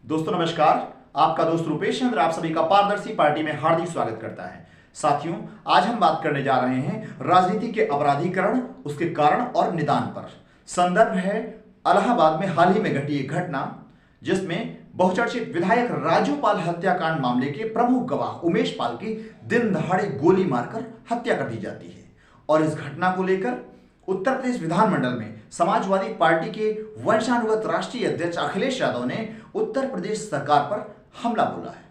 दोस्तों नमस्कार। आपका दोस्त रूपेश चंद्र आप सभी का पारदर्शी पार्टी में हार्दिक स्वागत करता है। साथियों, आज हम बात करने जा रहे हैं राजनीति के अपराधीकरण, उसके कारण और निदान पर। संदर्भ है इलाहाबाद में हाल ही में घटी एक घटना, जिसमें बहुचर्चित विधायक राजू पाल हत्याकांड मामले के प्रमुख गवाह उमेश पाल की दिन दहाड़े गोली मारकर हत्या कर दी जाती है। और इस घटना को लेकर उत्तर प्रदेश विधानमंडल में समाजवादी पार्टी के वंशानुगत राष्ट्रीय अध्यक्ष अखिलेश यादव ने उत्तर प्रदेश सरकार पर हमला बोला है।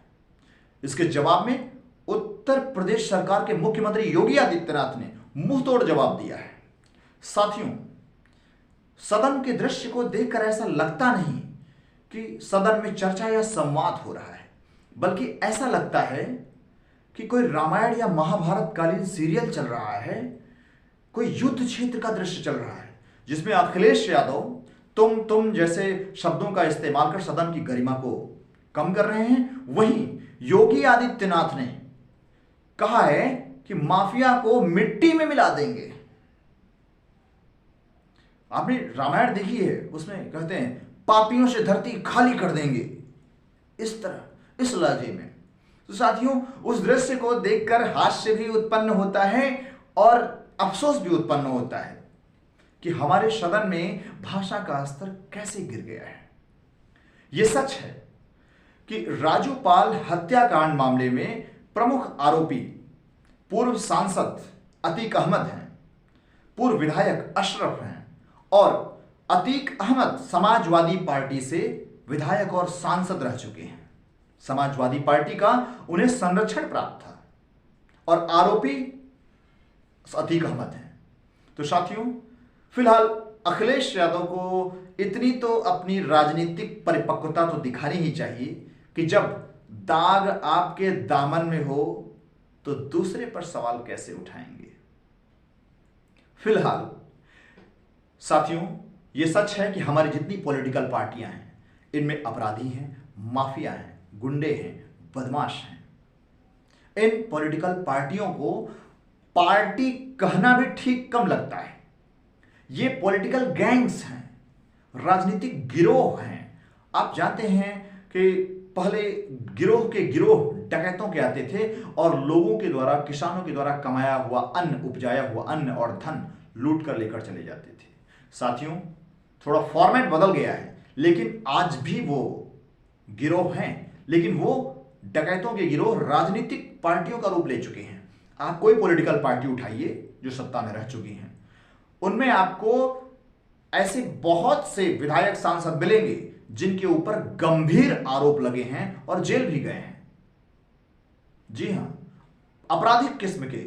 इसके जवाब में उत्तर प्रदेश सरकार के मुख्यमंत्री योगी आदित्यनाथ ने मुंह तोड़ जवाब दिया है। साथियों, सदन के दृश्य को देखकर ऐसा लगता नहीं कि सदन में चर्चा या संवाद हो रहा है, बल्कि ऐसा लगता है कि कोई रामायण या महाभारत कालीन सीरियल चल रहा है, कोई युद्ध क्षेत्र का दृश्य चल रहा है, जिसमें अखिलेश यादव तुम जैसे शब्दों का इस्तेमाल कर सदन की गरिमा को कम कर रहे हैं। वहीं योगी आदित्यनाथ ने कहा है कि माफिया को मिट्टी में मिला देंगे। आपने रामायण देखी है, उसमें कहते हैं पापियों से धरती खाली कर देंगे, इस तरह इस लहजे में। तो साथियों, उस दृश्य को देखकर हास्य भी उत्पन्न होता है और अफसोस भी उत्पन्न होता है कि हमारे सदन में भाषा का स्तर कैसे गिर गया है। यह सच है कि राजू पाल हत्याकांड मामले में प्रमुख आरोपी पूर्व सांसद अतीक अहमद हैं, पूर्व विधायक अशरफ हैं और अतीक अहमद समाजवादी पार्टी से विधायक और सांसद रह चुके हैं। समाजवादी पार्टी का उन्हें संरक्षण प्राप्त था और आरोपी अतीक अहमद हैं। तो साथियों, फिलहाल अखिलेश यादव को इतनी तो अपनी राजनीतिक परिपक्वता तो दिखानी ही चाहिए कि जब दाग आपके दामन में हो तो दूसरे पर सवाल कैसे उठाएंगे। फिलहाल साथियों, यह सच है कि हमारी जितनी पॉलिटिकल पार्टियां हैं, इनमें अपराधी हैं, माफिया हैं, गुंडे हैं, बदमाश हैं। इन पॉलिटिकल पार्टियों को पार्टी कहना भी ठीक कम लगता है। ये पॉलिटिकल गैंग्स हैं, राजनीतिक गिरोह हैं। आप जानते हैं कि पहले गिरोह के गिरोह डकैतों के आते थे और लोगों के द्वारा, किसानों के द्वारा कमाया हुआ अन्न, उपजाया हुआ अन्न और धन लूट कर लेकर चले जाते थे। साथियों, थोड़ा फॉर्मेट बदल गया है, लेकिन आज भी वो गिरोह हैं, लेकिन वो डकैतों के गिरोह राजनीतिक पार्टियों का रूप ले चुके हैं। आप कोई पॉलिटिकल पार्टी उठाइए जो सत्ता में रह चुकी हैं, उनमें आपको ऐसे बहुत से विधायक सांसद मिलेंगे जिनके ऊपर गंभीर आरोप लगे हैं और जेल भी गए हैं। जी हां, आपराधिक किस्म के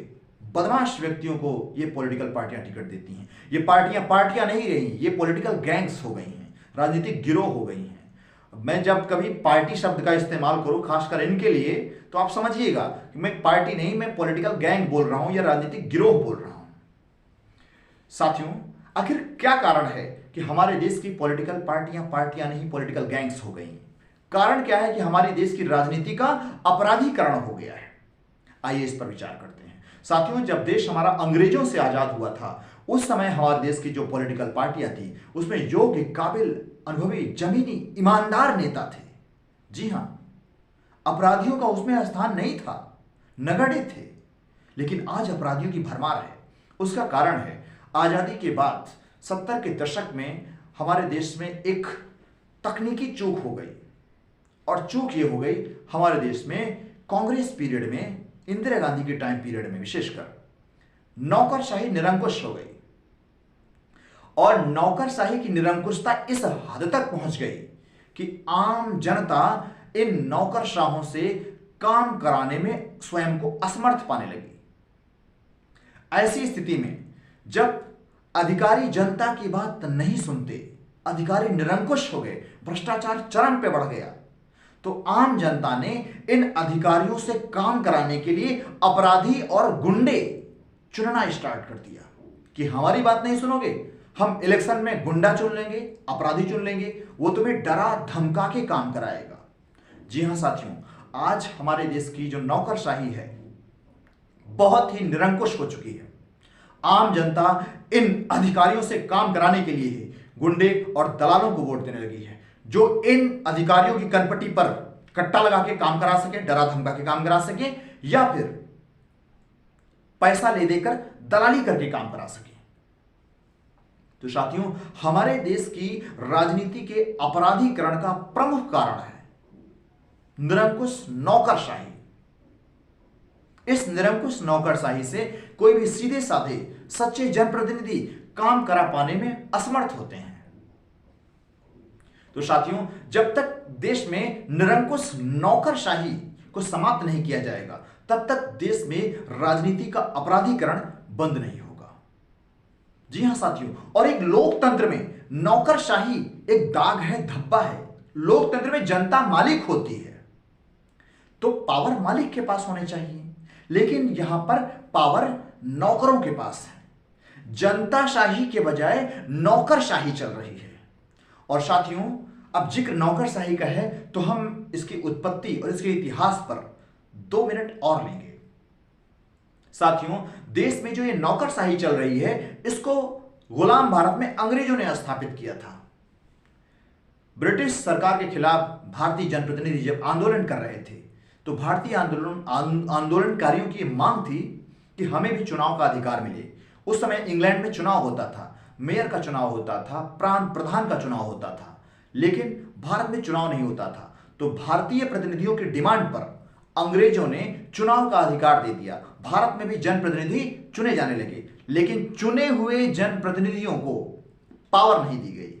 बदमाश व्यक्तियों को ये पॉलिटिकल पार्टियां टिकट देती हैं। ये पार्टियां नहीं रही, ये पॉलिटिकल गैंग्स हो गई हैं, राजनीतिक गिरोह हो गई हैं। मैं जब कभी पार्टी शब्द का इस्तेमाल करूं, खासकर इनके लिए, तो आप समझिएगा कि मैं पार्टी नहीं, मैं पॉलिटिकल गैंग बोल रहा हूं या राजनीतिक गिरोह बोल रहा हूं। साथियों, आखिर क्या कारण है कि हमारे देश की पॉलिटिकल पार्टियां नहीं, पॉलिटिकल गैंग्स हो गई? कारण क्या है कि हमारे देश की राजनीति का अपराधीकरण हो गया है? आइए इस पर विचार करते हैं। साथियों, जब देश हमारा अंग्रेजों से आजाद हुआ था, उस समय हमारे देश की जो पॉलिटिकल पार्टियां थी, उसमें योग्य, काबिल, अनुभवी, जमीनी, ईमानदार नेता थे। जी हां, अपराधियों का उसमें स्थान नहीं था, नगण्य थे। लेकिन आज अपराधियों की भरमार है। उसका कारण है आजादी के बाद 70 के दशक में हमारे देश में एक तकनीकी चूक हो गई। और चूक ये हो गई हमारे देश में कांग्रेस पीरियड में, इंदिरा गांधी के टाइम पीरियड में विशेषकर नौकरशाही निरंकुश हो गई। और नौकरशाही की निरंकुशता इस हद तक पहुंच गई कि आम जनता इन नौकरशाहों से काम कराने में स्वयं को असमर्थ पाने लगी। ऐसी स्थिति में जब अधिकारी जनता की बात नहीं सुनते, अधिकारी निरंकुश हो गए, भ्रष्टाचार चरम पे बढ़ गया, तो आम जनता ने इन अधिकारियों से काम कराने के लिए अपराधी और गुंडे चुनना स्टार्ट कर दिया कि हमारी बात नहीं सुनोगे, हम इलेक्शन में गुंडा चुन लेंगे, अपराधी चुन लेंगे, वो तुम्हें डरा धमका के काम कराएगा। जी हां साथियों, आज हमारे देश की जो नौकरशाही है बहुत ही निरंकुश हो चुकी है। आम जनता इन अधिकारियों से काम कराने के लिए गुंडे और दलालों को वोट देने लगी है। जो इन अधिकारियों की कनपट्टी पर कट्टा लगा के काम करा सके, डरा धमका के काम करा सके, या फिर पैसा ले देकर दलाली करके काम करा सके। तो साथियों, हमारे देश की राजनीति के अपराधीकरण का प्रमुख कारण है निरंकुश नौकरशाही। इस निरंकुश नौकरशाही से कोई भी सीधे साधे सच्चे जनप्रतिनिधि काम करा पाने में असमर्थ होते हैं। तो साथियों, जब तक देश में निरंकुश नौकरशाही को समाप्त नहीं किया जाएगा, तब तक देश में राजनीति का अपराधीकरण बंद नहीं होगा। जी हां साथियों, और एक लोकतंत्र में नौकरशाही एक दाग है, धब्बा है। लोकतंत्र में जनता मालिक होती है, तो पावर मालिक के पास होने चाहिए, लेकिन यहां पर पावर नौकरों के पास है। जनताशाही के बजाय नौकरशाही चल रही है। और साथियों, अब जिक्र नौकरशाही का है तो हम इसकी उत्पत्ति और इसके इतिहास पर 2 मिनट और लेंगे। साथियों, देश में जो ये नौकरशाही चल रही है, इसको गुलाम भारत में अंग्रेजों ने स्थापित किया था। ब्रिटिश सरकार के खिलाफ भारतीय जनप्रतिनिधि जब आंदोलन कर रहे थे, तो भारतीय आंदोलनकारियों की मांग थी कि हमें भी चुनाव का अधिकार मिले। उस समय इंग्लैंड में चुनाव होता था, मेयर का चुनाव होता था, प्रांत प्रधान का चुनाव होता था, लेकिन भारत में चुनाव नहीं होता था। तो भारतीय प्रतिनिधियों की डिमांड पर अंग्रेजों ने चुनाव का अधिकार दे दिया। भारत में भी जनप्रतिनिधि चुने जाने लगे, लेकिन चुने हुए जनप्रतिनिधियों को पावर नहीं दी गई।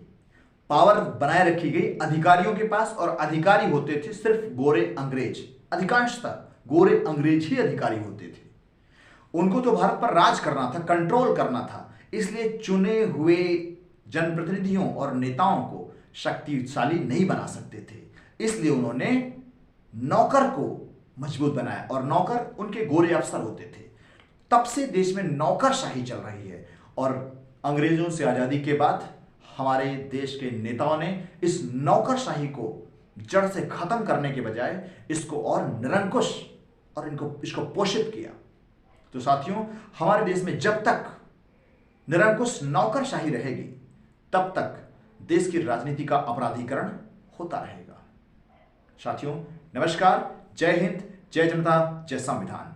पावर बनाए रखी गई अधिकारियों के पास, और अधिकारी होते थे सिर्फ गोरे अंग्रेज। अधिकांशतः गोरे अंग्रेज ही अधिकारी होते थे। उनको तो भारत पर राज करना था, कंट्रोल करना था, इसलिए चुने हुए जनप्रतिनिधियों और नेताओं को शक्तिशाली नहीं बना सकते थे। इसलिए उन्होंने नौकर को मजबूत बनाया, और नौकर उनके गोरे अफसर होते थे। तब से देश में नौकरशाही चल रही है, और अंग्रेजों से आजादी के बाद हमारे देश के नेताओं ने इस नौकरशाही को जड़ से खत्म करने के बजाय इसको और निरंकुश और इसको पोषित किया। तो साथियों, हमारे देश में जब तक निरंकुश नौकरशाही रहेगी, तब तक देश की राजनीति का अपराधीकरण होता रहेगा। साथियों, नमस्कार, जय हिंद, जय जनता, जय संविधान।